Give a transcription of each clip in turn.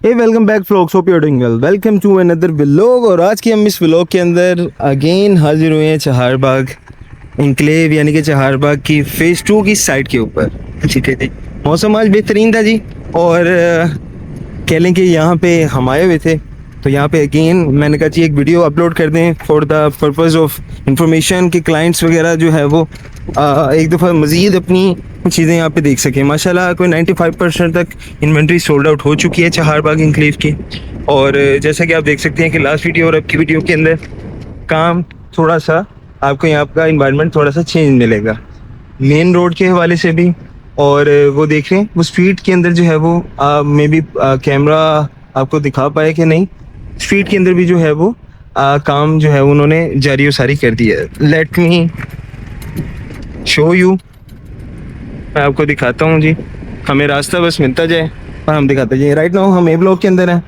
Hey welcome back folks, hope you are doing well. Welcome to another vlog. और आज की हम इस व्लॉग के अंदर अगेन हाजिर हुए हैं चहारबाग इंक्लेव यानी कि चहारबाग की फेज़ 2 की साइड के ऊपर। ठीक है जी, मौसम आज बेहतरीन था जी। और कह लें कि यहाँ पे हम आए हुए थे, तो यहाँ पे अगेन मैंने कहा जी एक वीडियो अपलोड कर दें for the purpose of information कि क्लाइंट्स वगैरह जो है वो एक दफ़ा मज़ीद अपनी चीज़ें यहाँ पे देख सकें। माशाल्लाह कोई 95% तक इन्वेंट्री सोल्ड आउट हो चुकी है चहारबाग इंक्लेव की। और जैसा कि आप देख सकते हैं कि लास्ट वीडियो और अब की वीडियो के अंदर काम थोड़ा सा आपको यहाँ का इन्वायरमेंट थोड़ा सा चेंज मिलेगा मेन रोड के हवाले से भी। और वो देख रहे हैं वो स्ट्रीट के अंदर जो है वो मे बी कैमरा आपको दिखा पाए कि नहीं, स्ट्रीट के अंदर भी जो है वो काम जो है उन्होंने जारी सारी कर दिया है। लेट मी शो यू, मैं आपको दिखाता हूँ जी। हमें रास्ता बस मिलता जाए और हम दिखाते जाए। राइट नाउ हम ए ब्लॉक के अंदर हैं।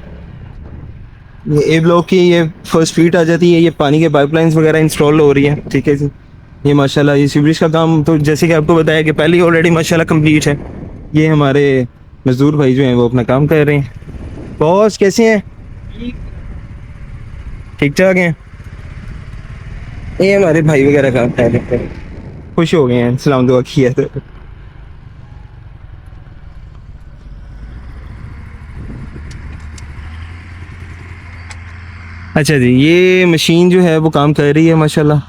ये ए ब्लॉक की ये फर्स्ट स्ट्रीट आ जाती है। ये पानी के पाइपलाइंस वगैरह इंस्टॉल हो रही है। ठीक है जी, ये माशाल्लाह ये सीवरेज का काम तो जैसे कि आपको बताया कि पहले ही ऑलरेडी माशाल्लाह कंप्लीट है। ये हमारे मजदूर भाई जो हैं वो अपना काम कर रहे हैं। बॉस कैसे हैं? ठीक ठाक हैं। ये हमारे भाई वगैरह काम कर रहे हैं, खुश हो गए हैं, सलाम दुआ किया तो। अच्छा जी, ये मशीन जो है वो काम कर रही है माशाल्लाह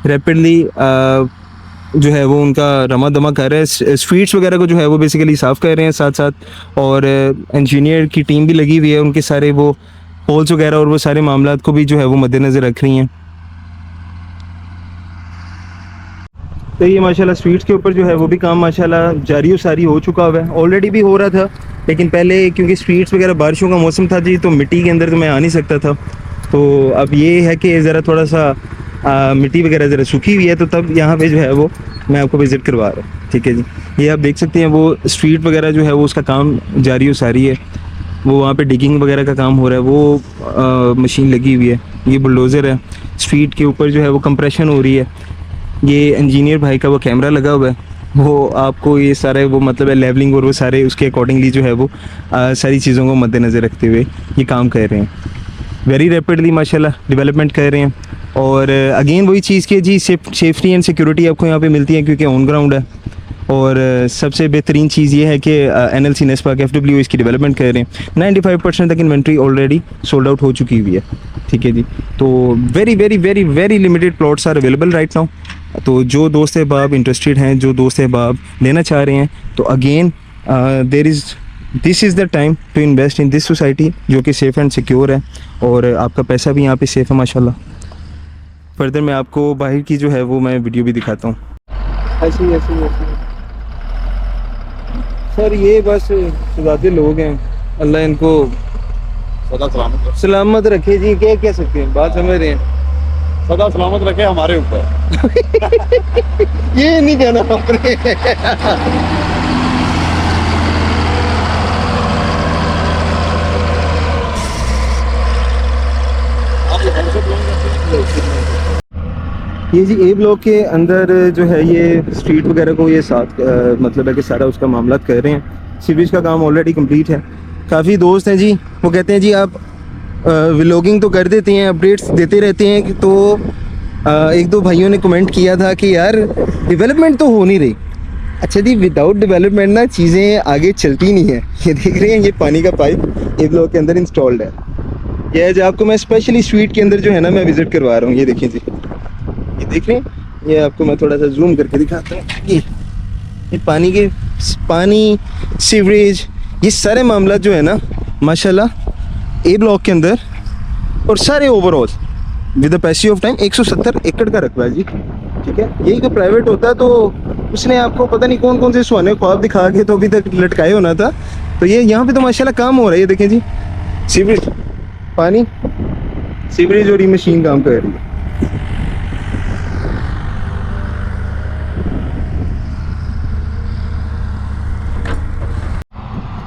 रैपिडली। जो है वो उनका रमा दमा कर रहे हैं, स्ट्रीट्स वगैरह को जो है वो बेसिकली साफ़ कर रहे हैं साथ साथ। और इंजीनियर की टीम भी लगी हुई है, उनके सारे वो होल्स वगैरह और वो सारे मामलात को भी जो है वो मद्देनज़र रख रही हैं। तो ये माशाल्लाह स्ट्रीट्स के ऊपर जो है वो भी काम माशाल्लाह जारी सारी हो चुका हुआ है। ऑलरेडी भी हो रहा था, लेकिन पहले क्योंकि स्ट्रीट्स वगैरह बारिशों का मौसम था जी, तो मिट्टी के अंदर तो मैं आ नहीं सकता था। तो अब ये है कि ज़रा थोड़ा सा मिट्टी वगैरह ज़रा सूखी हुई है, तो तब यहाँ पे जो है वो मैं आपको विज़िट करवा रहा हूँ। ठीक है जी, ये आप देख सकते हैं वो स्ट्रीट वगैरह जो है वो उसका काम जारी सारी है। वो वहाँ पे डिगिंग वगैरह का काम हो रहा है, वो मशीन लगी हुई है। ये बुलडोज़र है, स्ट्रीट के ऊपर जो है वो कंप्रेशन हो रही है। ये इंजीनियर भाई का वो कैमरा लगा हुआ है, वो आपको ये सारे वो मतलब है लेवलिंग और वो सारे उसके अकॉर्डिंगली जो है वो सारी चीज़ों को मद्देनज़र रखते हुए ये काम कर रहे हैं। वेरी रैपिडली माशाल्लाह डेवलपमेंट कर रहे हैं। और अगेन वही चीज़ की जी सेफ्टी एंड सिक्योरिटी आपको यहाँ पे मिलती है क्योंकि ऑन ग्राउंड है। और सबसे बेहतरीन चीज़ ये है कि NLC नेस्पाक FW इसकी डेवलपमेंट कर रहे हैं। 95% तक इन्वेंट्री ऑलरेडी सोल्ड आउट हो चुकी हुई है। ठीक है जी, तो very very very very limited plots are available right now. तो जो दोस्त अहबाब इंटरेस्टेड हैं, जो दोस्त अहबाब लेना चाह रहे हैं, तो again this is the time to invest in this society जो कि सेफ़ एंड सिक्योर है। और आपका पैसा भी यहाँ पे सेफ़ है माशाल्लाह। फर्दर मैं आपको बाहर की जो है वो मैं वीडियो भी दिखाता हूँ। ऐसी सर ये बस ज़्यादा लोग हैं, अल्लाह इनको सदा सलामत रखे जी। क्या कह सकते हैं, बात समझ रहे हैं, सदा सलामत रखे हमारे ऊपर। ये नहीं कहना आपने। ये जी ए ब्लॉक के अंदर जो है ये स्ट्रीट वगैरह को ये साथ मतलब है कि सारा उसका मामला कर रहे हैं। सीवरेज का काम ऑलरेडी कंप्लीट है। काफ़ी दोस्त हैं जी, वो कहते हैं जी आप व्लॉगिंग तो कर देते हैं, अपडेट्स देते रहते हैं कि तो एक दो भाइयों ने कमेंट किया था कि यार डेवलपमेंट तो हो नहीं रही। अच्छा जी, विदाउट डेवलपमेंट ना चीज़ें आगे चलती नहीं है। ये देख रहे हैं ये पानी का पाइप ए ब्लॉक के अंदर इंस्टॉल्ड है। ये है जो आपको मैं स्पेशली स्ट्रीट के अंदर जो है ना मैं विज़िट करवा रहा हूँ। ये देखिए जी, ये देख रहे हैं, ये आपको मैं थोड़ा सा जूम करके दिखाता हूँ। ये पानी सीवरेज ये सारे मामला जो है ना माशाल्लाह ए ब्लॉक के अंदर और सारे overall with the passage of time 170 एकड़ का रकबा है जी। ठीक है, यही तो प्राइवेट होता है तो उसने आपको पता नहीं कौन कौन से सुहाने ख्वाब दिखा के तो अभी तक लटकाए होना था। तो ये यहाँ पे तो माशाल्लाह काम हो रहा है। ये देखें जी, सीवरेज पानी सीवरेज और ये मशीन काम कर रही है।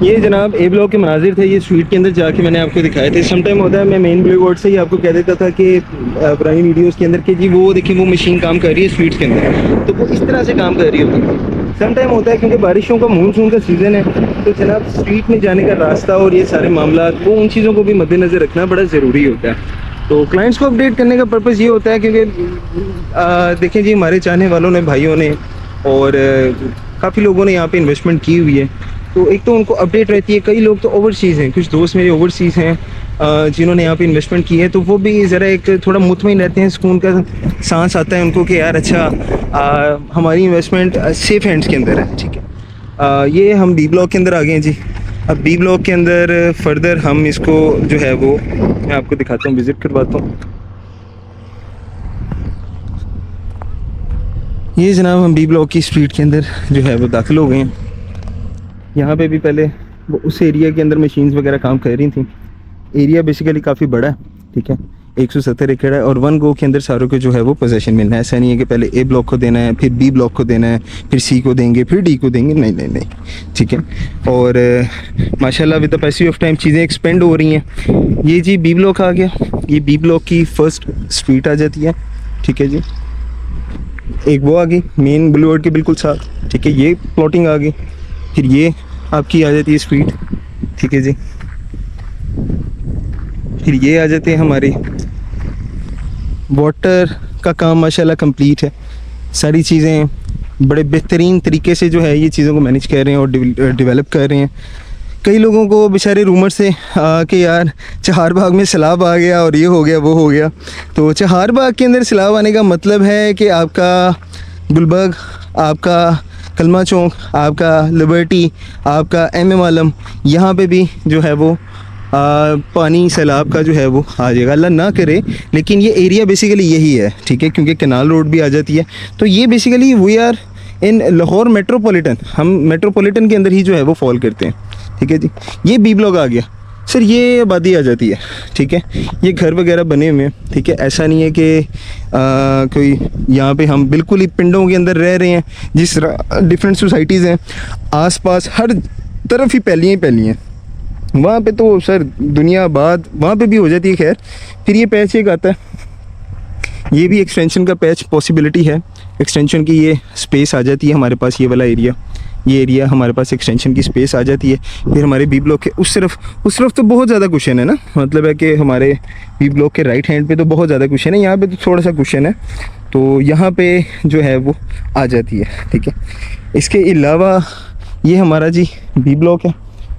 ये जनाब ए ब्लॉक के मनाजिर थे। ये स्ट्रीट के अंदर जाके मैंने आपको दिखाए थे। सम टाइम होता है मैं मेन ब्लॉक बोर्ड से ही आपको कह देता था कि पुरानी वीडियोस के अंदर कि जी वो देखिए वो मशीन काम कर रही है स्ट्रीट के अंदर, तो वो इस तरह से काम कर रही होती है। सम टाइम होता है क्योंकि बारिशों का मानसून का सीज़न है तो जनाब स्ट्रीट में जाने का रास्ता और ये सारे मामला वो उन चीज़ों को भी मद्देनज़र रखना बड़ा ज़रूरी होता है। तो क्लाइंट्स को अपडेट करने का पर्पज़ ये होता है क्योंकि देखें जी, हमारे चाहने वालों ने, भाइयों ने और काफ़ी लोगों ने यहाँ पे इन्वेस्टमेंट की हुई है, तो एक तो उनको अपडेट रहती है। कई लोग तो ओवरसीज़ हैं, कुछ दोस्त मेरे ओवरसीज़ हैं जिन्होंने यहाँ पे इन्वेस्टमेंट की है, तो वो भी ज़रा एक थोड़ा मुतमईन रहते हैं, सुकून का सांस आता है उनको कि यार अच्छा हमारी इन्वेस्टमेंट सेफ़ हैंड्स के अंदर है। ठीक है, ये हम बी ब्लॉक के अंदर आ गए हैं जी। अब बी ब्लॉक के अंदर फर्दर हम इसको जो है वो मैं आपको दिखाता हूँ, विज़िट करवाता हूँ। ये जनाब हम बी ब्लॉक की स्ट्रीट के अंदर जो है वो दाखिल हो गए हैं। यहाँ पे भी पहले वो उस एरिया के अंदर मशीन्स वगैरह काम कर रही थी। एरिया बेसिकली काफ़ी बड़ा है, ठीक है, 170 एकड़ है और 1 गो के अंदर सारों को जो है वो पोजेसन मिलना है। ऐसा नहीं है कि पहले ए ब्लॉक को देना है, फिर बी ब्लॉक को देना है, फिर सी को देंगे, फिर डी को देंगे, नहीं नहीं नहीं, ठीक है। और माशाल्लाह with the passage of time चीज़ें एक्सपेंड हो रही हैं। ये जी बी ब्लॉक आ गया, ये बी ब्लॉक की फर्स्ट स्ट्रीट आ जाती है, ठीक है जी। एक वो आ गई मेन बुलेवार्ड के बिल्कुल साथ, ठीक है, ये प्लॉटिंग आ गई। फिर ये आपकी आ जाती है स्ट्रीट, ठीक है जी। फिर ये आ जाते हैं हमारे वाटर का काम माशाल्लाह कंप्लीट है। सारी चीज़ें बड़े बेहतरीन तरीके से जो है ये चीज़ों को मैनेज कर रहे हैं और डेवलप कर रहे हैं। कई लोगों को बेचारे रूमर से कि यार चहारबाग में सैलाब आ गया और ये हो गया वो हो गया। तो चहारबाग के अंदर सैलाब आने का मतलब है कि आपका गुलबर्ग, आपका कलमा चौक, आपका लिबर्टी, आपका एम आलम, यहाँ पे भी जो है वो पानी सैलाब का जो है वो आ जाएगा। अल्लाह ना करे, लेकिन ये एरिया बेसिकली यही है, ठीक है, क्योंकि कैनाल रोड भी आ जाती है। तो ये basically we are in Lahore metropolitan, हम मेट्रोपॉलिटन के अंदर ही जो है वो फॉल करते हैं, ठीक है जी। ये बी ब्लॉक आ गया सर, ये आबादी आ जाती है, ठीक है, ये घर वगैरह बने हुए हैं, ठीक है। ऐसा नहीं है कि कोई यहाँ पे हम बिल्कुल ही पिंडों के अंदर रह रहे हैं। जिस डिफरेंट सोसाइटीज़ हैं आसपास, हर तरफ ही पैलियाँ ही पैलियाँ। वहाँ पे तो सर दुनिया आबाद वहाँ पे भी हो जाती है। खैर, फिर ये पैच एक आता है, ये भी एक्सटेंशन का पैच पॉसिबिलिटी है। एक्सटेंशन की ये स्पेस आ जाती है हमारे पास, ये वाला एरिया, ये एरिया हमारे पास एक्सटेंशन की स्पेस आ जाती है। फिर हमारे बी ब्लॉक के उस तरफ तो बहुत ज़्यादा कुशन है ना, मतलब है कि हमारे बी ब्लॉक के राइट हैंड पे तो बहुत ज़्यादा कुशन है, यहाँ पे तो थोड़ा सा कुशन है, तो यहाँ पे जो है वो आ जाती है, ठीक है। इसके अलावा ये हमारा जी बी ब्लॉक है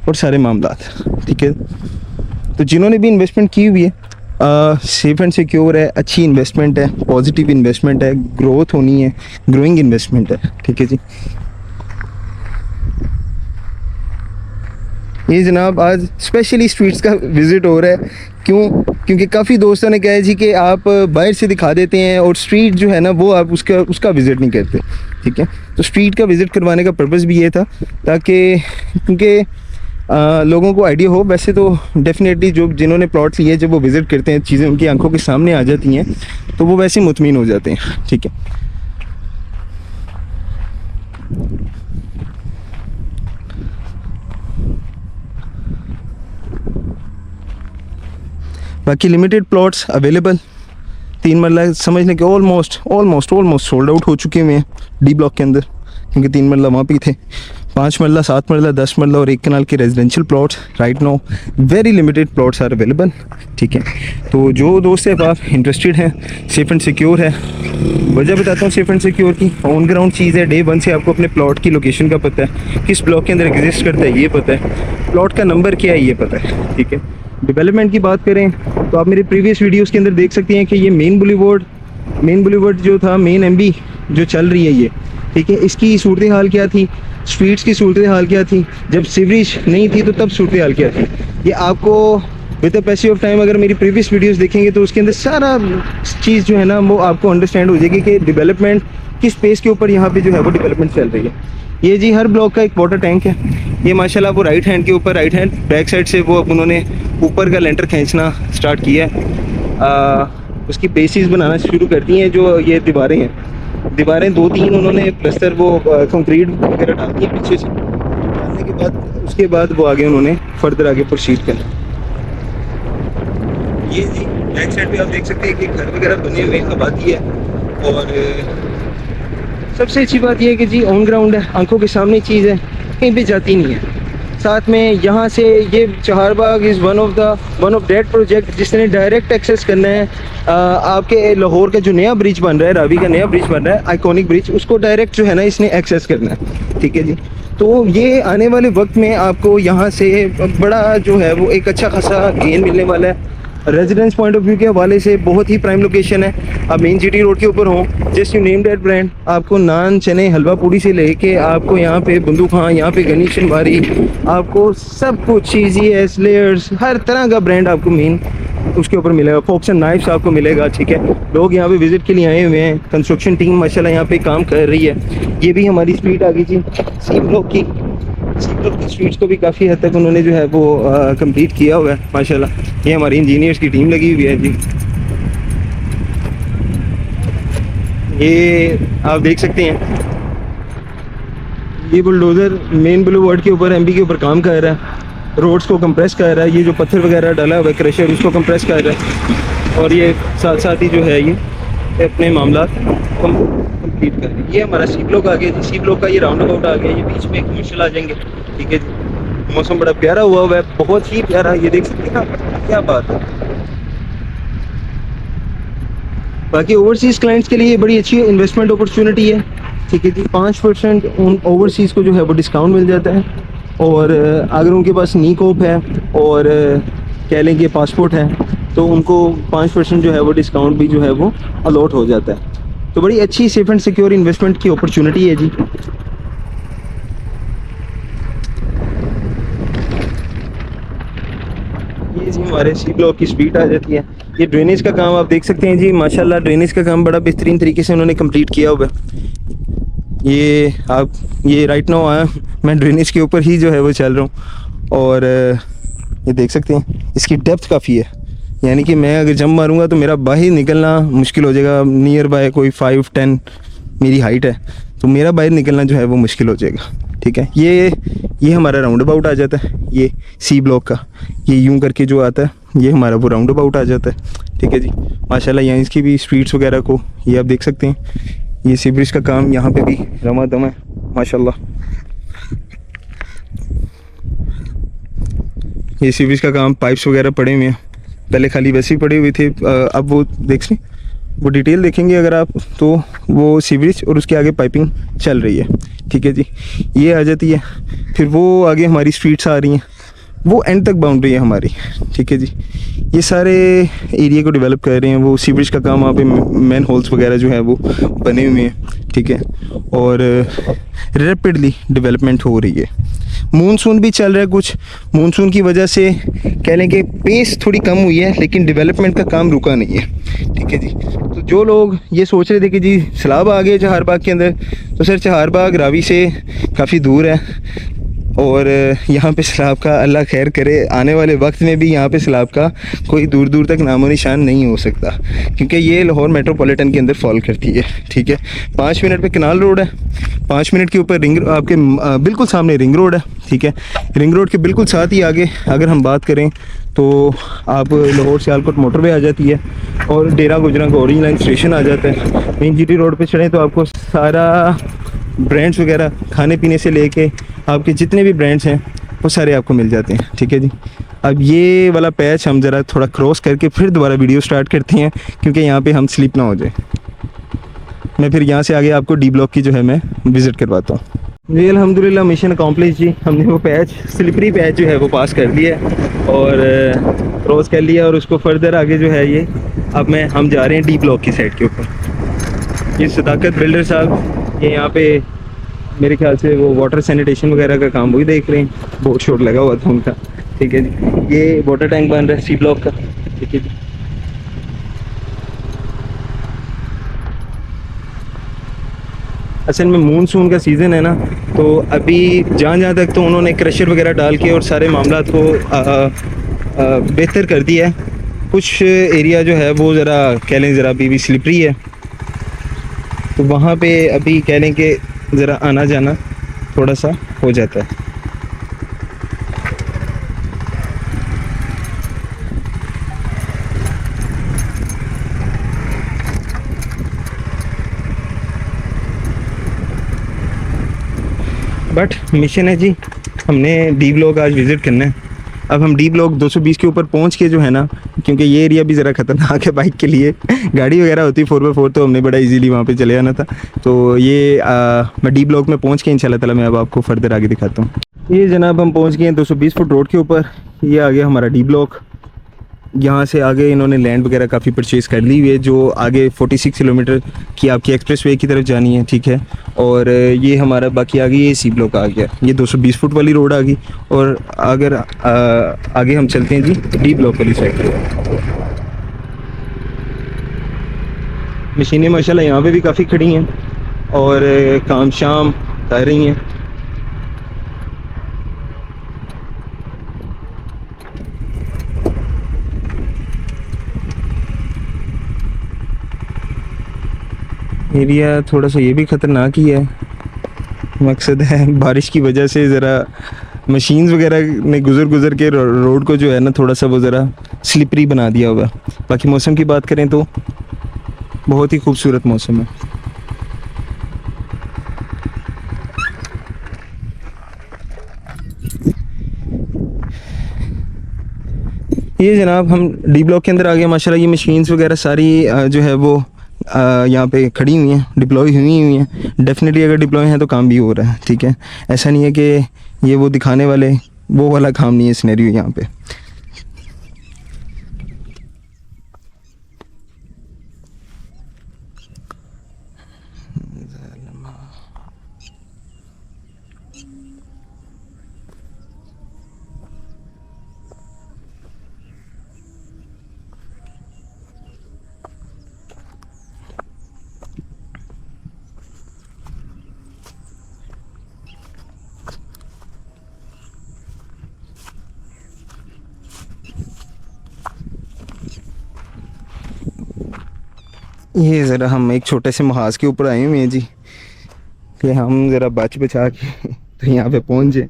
और सारे मामलात, ठीक है। तो जिन्होंने भी इन्वेस्टमेंट की हुई है, सेफ एंड सिक्योर है, अच्छी इन्वेस्टमेंट है, पॉजिटिव इन्वेस्टमेंट है, ग्रोथ होनी है, ग्रोइंग इन्वेस्टमेंट है, ठीक है जी। ये जनाब आज स्पेशली स्ट्रीट्स का विज़िट हो रहा है, क्योंकि काफ़ी दोस्तों ने कहा है जी कि आप बाहर से दिखा देते हैं और स्ट्रीट जो है ना वो आप उसका विज़िट नहीं करते, ठीक है। तो स्ट्रीट का विज़िट करवाने का पर्पज़ भी ये था ताकि क्योंकि लोगों को आइडिया हो। वैसे तो डेफिनेटली जो जिन्होंने प्लॉट लिए जब वो विज़िट करते हैं, चीज़ें उनकी आंखों के सामने आ जाती हैं, तो वो वैसे मुतमिन हो जाते हैं, ठीक है। बाकी लिमिटेड प्लॉट्स अवेलेबल, 3 मरला समझ लें कि ऑलमोस्ट सोल्ड आउट हो चुके हुए हैं डी ब्लॉक के अंदर, क्योंकि 3 मरला वहाँ पे थे। 5 मरला, 7 मरला, 10 मरला और 1 कनाल के residential plots right now very limited plots are available, ठीक है। तो जो दोस्त है आप इंटरेस्टेड हैं, सेफ एंड सिक्योर है, वजह बताता हूँ सेफ एंड सिक्योर की। ऑन ग्राउंड चीज़ है, डे 1 से आपको अपने प्लॉट की लोकेशन का पता है, किस ब्लॉक के अंदर एग्जिस्ट करता है ये पता है, प्लॉट का नंबर क्या है ये पता है, ठीक है। डेवलपमेंट की बात करें तो आप मेरे प्रीवियस वीडियोस के अंदर देख सकते हैं कि ये मेन बुलेवार्ड जो था, मेन एमबी जो चल रही है ये, ठीक है, इसकी सूरत हाल क्या थी, स्ट्रीट्स की सूरत हाल क्या थी, जब सीवरेज नहीं थी तो तब सूरत हाल क्या थी, ये आपको with the passage of time अगर मेरी प्रीवियस वीडियोस देखेंगे तो उसके अंदर सारा चीज़ जो है ना वो आपको अंडरस्टैंड हो जाएगी कि डेवलपमेंट किस स्पेस के ऊपर यहाँ पे जो है वो डेवलपमेंट चल रही है। ये जी हर ब्लॉक का एक वाटर टैंक है, ये माशाल्लाह वो राइट हैंड के ऊपर, राइट हैंड बैक साइड से वो अब उन्होंने ऊपर का लेंटर खींचना स्टार्ट किया है। उसकी बेसिस बनाना शुरू कर दी हैं। जो ये दीवारें 2-3 उन्होंने प्लस्तर वो कंक्रीट वगैरह डाल दी है पीछे से, डालने के बाद उसके बाद वो आगे उन्होंने फर्दर आगे प्रोसीड करना। ये जी बैक साइड पे आप देख सकते हैं कि घर वगैरह बने हुए हैं, आबादी है, और सबसे अच्छी बात यह है कि जी ऑन ग्राउंड है, आंखों के सामने चीज़ है, कहीं पे जाती नहीं है, साथ में यहाँ से ये Charbagh is one of that project जिसने डायरेक्ट एक्सेस करना है आपके लाहौर का जो नया ब्रिज बन रहा है, रावी का नया ब्रिज बन रहा है, आइकॉनिक ब्रिज, उसको डायरेक्ट जो है ना इसने एक्सेस करना है। ठीक है जी। तो ये आने वाले वक्त में आपको यहाँ से बड़ा जो है वो एक अच्छा खासा गेन मिलने वाला है। रेजिडेंस पॉइंट ऑफ व्यू के हवाले से बहुत ही प्राइम लोकेशन है। आप मेन जीटी रोड के ऊपर हो, just you name that brand, आपको नान चने हलवा पूड़ी से लेके आपको यहाँ पे बंदूक खां, यहाँ पे गनीशन बारी, आपको सब कुछ चीज़ी है, लेयर्स, हर तरह का ब्रांड आपको मेन उसके ऊपर मिलेगा। फोक्स एंड नाइफ्स आपको मिलेगा। ठीक है, लोग यहाँ पे विजिट के लिए आए हुए हैं, कंस्ट्रक्शन टीम माशाल्लाह यहाँ पे काम कर रही है। ये भी हमारी स्ट्रीट आ गई जी सी ब्लॉक की स्ट्रीट्स को भी काफ़ी हद तक उन्होंने जो है वो कंप्लीट किया हुआ है माशाल्लाह। ये हमारी इंजीनियर्स की टीम लगी हुई है जी। ये आप देख सकते हैं, ये बुलडोज़र मेन बुलवर्ड के ऊपर एमबी के ऊपर काम कर रहा है, रोड्स को कंप्रेस कर रहा है। ये जो पत्थर वगैरह डाला हुआ है क्रशर, उसको कंप्रेस कर रहा है, और ये साथ साथ ही जो है ये अपने मामला कंप्लीट कर रहे हैं। ये हमारा सी ब्लॉक आ गया जी। सी ब्लॉक का ये राउंड अबाउट आ गया, ये बीच में कमर्शियल आ जाएंगे। ठीक है जी। मौसम बड़ा प्यारा हुआ है, बहुत ही प्यारा। ये देख सकते हैं आप, क्या बात है। बाकी ओवरसीज़ क्लाइंट्स के लिए ये बड़ी अच्छी इन्वेस्टमेंट अपॉर्चुनिटी है। ठीक है जी। 5% उन ओवरसीज़ को जो है वो डिस्काउंट मिल जाता है, और अगर उनके पास नीकोप है और कह लें कि पासपोर्ट है तो उनको 5% जो है वो डिस्काउंट भी जो है वो अलॉट हो जाता है। तो बड़ी अच्छी सेफ एंड सिक्योर इन्वेस्टमेंट की अपॉर्चुनिटी है जी। ये जी हमारे सी ब्लॉक की स्पीड आ जाती है। ये ड्रेनेज का काम आप देख सकते हैं जी, माशाल्लाह ड्रेनेज का काम बड़ा बेहतरीन तरीके से उन्होंने कंप्लीट किया हुआ है। ये राइट नाउ आया, मैं ड्रेनेज के ऊपर ही जो है वो चल रहा हूँ, और ये देख सकते हैं इसकी डेप्थ काफ़ी है, यानी कि मैं अगर जंप मारूंगा तो मेरा बाहर निकलना मुश्किल हो जाएगा। नियर बाय कोई 5-10 मेरी हाइट है, तो मेरा बाहर निकलना जो है वो मुश्किल हो जाएगा। ठीक है, ये हमारा राउंड अबाउट आ जाता है, ये सी ब्लॉक का ये यूं करके जो आता है, ये हमारा वो राउंड अबाउट आ जाता है। ठीक है जी। माशाल्लाह यहाँ इसकी भी स्ट्रीट्स वगैरह को ये आप देख सकते हैं। ये सी ब्रिज का काम यहाँ पे भी रमादम है माशाल्लाह। ये सी ब्रिज का काम, पाइप्स वगैरह पड़े हुए हैं, पहले खाली वैसे ही पड़े हुए थे, अब वो देख लें, वो डिटेल देखेंगे अगर आप तो वो सी ब्रिज और उसके आगे पाइपिंग चल रही है। ठीक है जी। ये आ जाती है, फिर वो आगे हमारी स्ट्रीट्स आ रही हैं, वो एंड तक बाउंड्री है हमारी। ठीक है जी। ये सारे एरिया को डेवलप कर रहे हैं, वो सी ब्रिज का काम, वहाँ पे मैन होल्स वगैरह जो है वो बने हुए हैं। ठीक है, और रैपिडली डेवलपमेंट हो रही है। मूनसून भी चल रहा है, कुछ मूनसून की वजह से कह लें कि पेस थोड़ी कम हुई है, लेकिन डेवलपमेंट का काम रुका नहीं है। ठीक है जी। तो जो लोग ये सोच रहे थे कि जी सैलाब आ गए चहारबाग के अंदर, तो सर चहारबाग रावी से काफ़ी दूर है, और यहाँ पे सैलाब का अल्लाह खैर करे, आने वाले वक्त में भी यहाँ पे सैलाब का कोई दूर दूर तक नामो निशान नहीं हो सकता, क्योंकि ये लाहौर मेट्रोपॉलिटन के अंदर फॉल करती है। ठीक है, 5 मिनट पे कनाल रोड है, 5 मिनट के ऊपर रिंग, आपके बिल्कुल सामने रिंग रोड है। ठीक है, रिंग रोड के बिल्कुल साथ ही आगे अगर हम बात करें तो आप लाहौर सियालकोट मोटरवे आ जाती है, और डेरा गुजरा का ऑरेंज लाइन स्टेशन आ जाता है। मेन जीटी रोड पे चढ़ें तो आपको सारा ब्रांड्स वगैरह खाने पीने से लेके आपके जितने भी ब्रांड्स हैं वो सारे आपको मिल जाते हैं। ठीक है जी। अब ये वाला पैच हम ज़रा थोड़ा क्रॉस करके फिर दोबारा वीडियो स्टार्ट करते हैं, क्योंकि यहाँ पे हम स्लिप ना हो जाए। मैं फिर यहाँ से आगे आपको डी ब्लॉक की जो है मैं विज़िट करवाता हूँ। जी अल्हम्दुलिल्लाह मिशन अकम्प्लिश जी, हमने वो पैच, स्लिपरी पैच जो है वो पास कर दिया है और क्रॉस कर लिया, और उसको फर्दर आगे जो है ये अब हम जा रहे हैं डी ब्लॉक की साइड के ऊपर। ये सदाकत बिल्डर साहब ये यहाँ पे मेरे ख्याल से वो वाटर सैनिटेशन वगैरह का काम वही देख रहे हैं, बोर्ड शोर्ड लगा हुआ था उनका। ठीक है जी। ये वाटर टैंक बन रहा है सी ब्लॉक का। ठीक है जी। असल में मानसून का सीज़न है ना, तो अभी जहाँ तक तो उन्होंने क्रशर वगैरह डाल के और सारे मामला को बेहतर कर दिया है। कुछ एरिया जो है वो ज़रा कह लें ज़रा अभी भी स्लिपरी है, तो वहाँ पे अभी कह लें कि ज़रा आना जाना थोड़ा सा हो जाता है। बट मिशन है जी, हमने डी ब्लॉक आज विज़िट करना है। अब हम डी ब्लॉक 220 के ऊपर पहुंच के जो है ना, क्योंकि ये एरिया भी ज़रा ख़तरनाक है बाइक के लिए, गाड़ी वगैरह होती 4x4 तो हमने बड़ा इजीली वहाँ पे चले आना था। तो ये मैं डी ब्लॉक में पहुंच के इंशाल्लाह ताला मैं अब आपको फर्दर आगे दिखाता हूँ। ये जनाब हम पहुँच गए हैं 220 फुट रोड के ऊपर। ये आ गया हमारा डी ब्लॉक। यहाँ से आगे इन्होंने लैंड वगैरह काफ़ी परचेज़ कर ली हुई है, जो आगे 46 किलोमीटर की आपकी एक्सप्रेस वे की तरफ जानी है, ठीक है। और ये हमारा बाकी आगे ये सी ब्लॉक आ गया, ये 220 फुट वाली रोड आ गई। और अगर आगे हम चलते हैं जी डी ब्लॉक वाली साइड पे, मशीनें माशाल्लाह यहाँ पे भी काफ़ी खड़ी हैं और काम शाम कर रही हैं। एरिया थोड़ा सा ये भी ख़तरनाक ही है, मकसद है बारिश की वजह से ज़रा मशीन्स वगैरह ने गुज़र के रोड को जो है ना थोड़ा सा वो ज़रा स्लिपरी बना दिया हुआ। बाकी मौसम की बात करें तो बहुत ही खूबसूरत मौसम है। ये जनाब हम डी ब्लॉक के अंदर आ गए। माशाल्लाह ये मशीन्स वगैरह सारी जो है वो यहाँ पे खड़ी हुई हैं, डिप्लॉय हुई हैं। डेफिनेटली अगर डिप्लॉय हैं तो काम भी हो रहा है, ठीक है। ऐसा नहीं है कि ये वो दिखाने वाले वो वाला काम नहीं है सिनेरियो यहाँ पे। ये ज़रा हम एक छोटे से महाज के ऊपर आए हुए हैं जी, कि हम ज़रा बच बचा के तो यहाँ पे पहुँच जाए।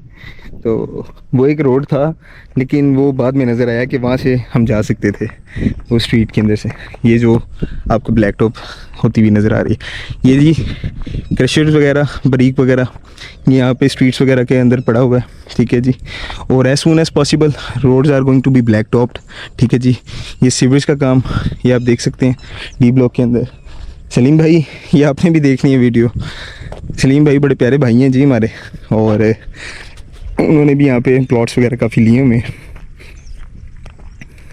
तो वो एक रोड था, लेकिन वो बाद में नज़र आया कि वहाँ से हम जा सकते थे वो स्ट्रीट के अंदर से। ये जो आपको ब्लैक टॉप होती हुई नज़र आ रही है, ये जी क्रशर्स वगैरह बरीक वगैरह यहाँ पे स्ट्रीट्स वगैरह के अंदर पड़ा हुआ है, ठीक है जी। और as soon as possible roads are going to be black topped, ठीक है जी। ये सीवरेज का काम ये आप देख सकते हैं डी ब्लॉक के अंदर। सलीम भाई, ये आपने भी देखनी है वीडियो। सलीम भाई बड़े प्यारे भाई हैं जी हमारे, और उन्होंने भी यहाँ पे प्लॉट्स वगैरह काफ़ी लिए हुए हैं।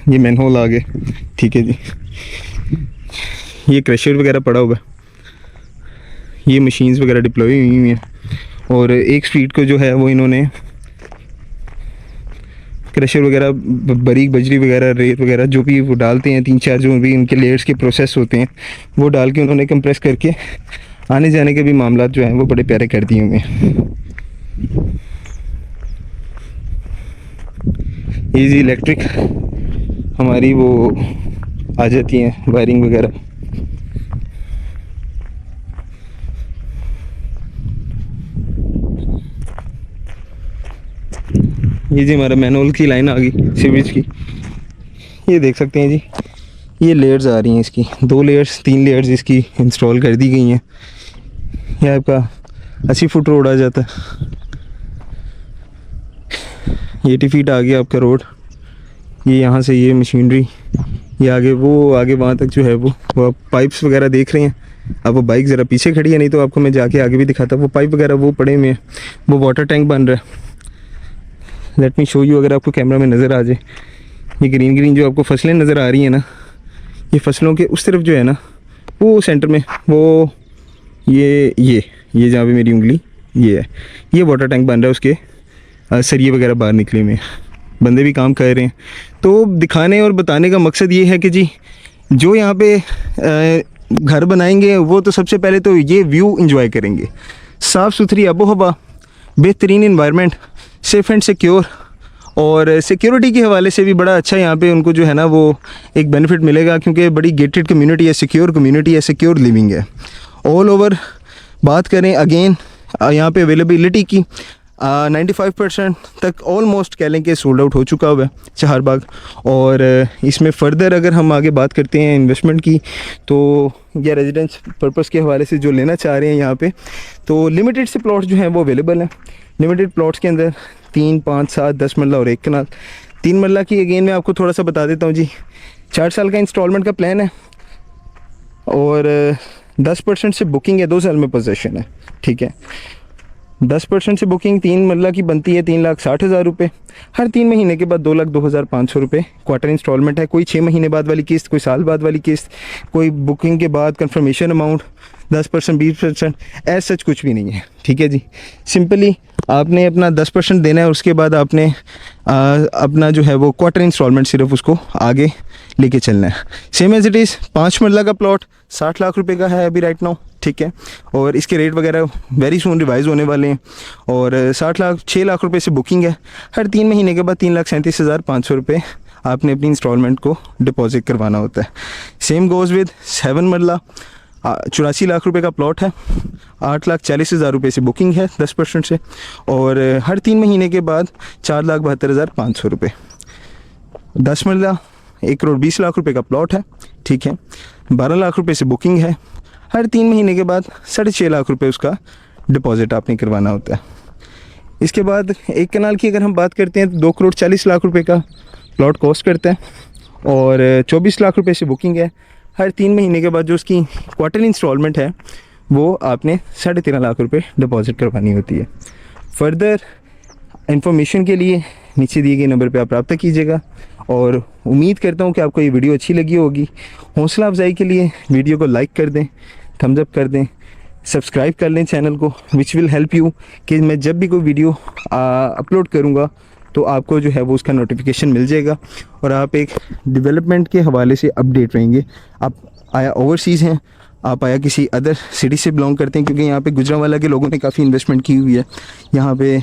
ये मैनहोल आ गए, ठीक है जी। ये क्रशर वगैरह पड़ा हुआ है, ये मशीन्स वगैरह डिप्लॉय हुई हैं। और एक स्ट्रीट को जो है वो इन्होंने क्रशर वगैरह बारीक बजरी वगैरह रेत वगैरह जो भी वो डालते हैं, 3-4 जो भी उनके लेयर्स के प्रोसेस होते हैं वो डाल के उन्होंने कंप्रेस करके आने जाने के भी मामला जो हैं वो बड़े प्यारे कर दिए हुए हैं। ये जी इलेक्ट्रिक हमारी वो आ जाती हैं वायरिंग वगैरह। ये जी हमारा मैनुअल की लाइन आ गई सीवरेज की। ये देख सकते हैं जी, ये लेयर्स आ रही हैं इसकी, 2 लेयर्स 3 लेयर्स इसकी इंस्टॉल कर दी गई हैं। ये आपका 80 फुट रोड आ जाता है, 80 फीट आ गया आपका रोड। ये यहाँ से ये मशीनरी ये आगे वो आगे वहाँ तक जो है वो आप पाइप्स वगैरह देख रहे हैं। अब वो बाइक ज़रा पीछे खड़ी है, नहीं तो आपको मैं जाके आगे भी दिखाता। वो पाइप वगैरह वो पड़े हुए हैं, वो वाटर टैंक बन रहा है। लेट मी शो यू, अगर आपको कैमरा में नज़र आ जाए। ये ग्रीन ग्रीन जो आपको फसलें नज़र आ रही हैं ना, ये फसलों के उस तरफ जो है ना वो सेंटर में वो ये जहाँ पे मेरी उंगली ये है, ये वाटर टैंक बन रहा है। उसके सरिये वगैरह बाहर निकले हुए हैं, बंदे भी काम कर रहे हैं। तो दिखाने और बताने का मकसद ये है कि जी जो यहाँ पे घर बनाएंगे वो तो सबसे पहले तो ये व्यू एंजॉय करेंगे, साफ़ सुथरी आबो हवा, बेहतरीन इन्वायरमेंट, सेफ़ एंड सिक्योर। और सिक्योरिटी के हवाले से भी बड़ा अच्छा यहाँ पे उनको जो है ना वो एक बेनिफिट मिलेगा, क्योंकि बड़ी गेटेड कम्युनिटी है, सिक्योर कम्युनिटी है, सिक्योर लिविंग है ऑल ओवर। बात करें अगेन यहाँ पे अवेलेबिलिटी की, 95% तक ऑलमोस्ट कह लें कि सोल्ड आउट हो चुका हुआ है चहारबाग। और इसमें फ़र्दर अगर हम आगे बात करते हैं इन्वेस्टमेंट की, तो या रेजिडेंस पर्पस के हवाले से जो लेना चाह रहे हैं यहाँ पे, तो लिमिटेड से प्लॉट्स जो हैं वो अवेलेबल हैं। लिमिटेड प्लॉट्स के अंदर 3, 5, 7, 10 मरला और 1 कनाल। 3 मरला की अगेन मैं आपको थोड़ा सा बता देता हूँ जी। 4 साल का इंस्टॉलमेंट का प्लान है और 10% से बुकिंग है, 2 साल में पोजेसन है, ठीक है। 10% से बुकिंग 3 मरला की बनती है 3,60,000 रुपये। हर 3 महीने के बाद 2,02,500 रुपये क्वार्टर इंस्टॉलमेंट है। कोई 6 महीने बाद वाली किस्त, कोई साल बाद वाली किस्त, कोई बुकिंग के बाद कंफर्मेशन अमाउंट 10%, 20% ऐसा सच कुछ भी नहीं है, ठीक है जी। सिंपली आपने अपना 10% देना है, उसके बाद आपने अपना जो है वो क्वार्टर इंस्टॉलमेंट सिर्फ उसको आगे लेके चलना है। सेम एज इट इज़ 5 मरला का प्लॉट 60 लाख रुपए का है अभी राइट नाउ, ठीक है। और इसके रेट वगैरह वेरी सून रिवाइज होने वाले हैं। और 6 लाख रुपए से बुकिंग है। हर 3 महीने के बाद 3,37,500 रुपये आपने अपनी इंस्टॉलमेंट को डिपॉजिट करवाना होता है। सेम गोज़ विद 7 मरला 84 लाख रुपए का प्लॉट है। 8,40,000 रुपये से बुकिंग है 10% से। और हर 3 महीने के बाद 4,72,500 रुपये। 10 मरला 1,20,00,000 रुपये का प्लॉट है, ठीक है। 12 लाख रुपये से बुकिंग है। हर 3 महीने के बाद 6.5 लाख रुपये उसका डिपॉजिट आपने करवाना होता है। इसके बाद 1 कनाल की अगर हम बात करते हैं तो 2,40,00,000 रुपये का प्लॉट कॉस्ट करता है और 24 लाख रुपये से बुकिंग है। हर 3 महीने के बाद जो उसकी क्वार्टर इंस्टॉलमेंट है वो आपने 13.5 लाख रुपये डिपॉजिट करवानी होती है। फर्दर इंफॉर्मेशन के लिए नीचे दिए गए नंबर पे आप रब्ता कीजिएगा और उम्मीद करता हूँ कि आपको ये वीडियो अच्छी लगी होगी। हौसला अफजाई के लिए वीडियो को लाइक कर दें, थम्स अप कर दें, सब्सक्राइब कर लें चैनल को, विच विल हेल्प यू कि मैं जब भी कोई वीडियो अपलोड करूँगा तो आपको जो है वो उसका नोटिफिकेशन मिल जाएगा और आप एक डेवलपमेंट के हवाले से अपडेट रहेंगे। आप आया ओवरसीज़ हैं, आप आया किसी अदर सिटी से बिलोंग करते हैं, क्योंकि यहाँ पे गुजरांवाला के लोगों ने काफ़ी इन्वेस्टमेंट की हुई है। यहाँ पे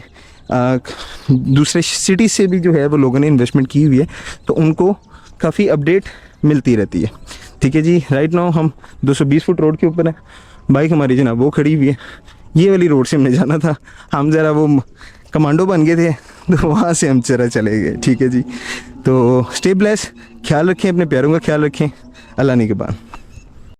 दूसरे सिटी से भी जो है वो लोगों ने इन्वेस्टमेंट की हुई है, तो उनको काफ़ी अपडेट मिलती रहती है, ठीक है जी। राइट नाउ हम 220 फुट रोड के ऊपर हैं। बाइक हमारी जनाब वो खड़ी हुई है, ये वाली रोड से हमने जाना था। हम ज़रा वो कमांडो बन गए थे तो वहाँ से हम जरा चले गए, ठीक है जी। तो स्टे ब्लेस, ख्याल रखें, अपने प्यारों का ख्याल रखें। अल्लाह ने के बाद।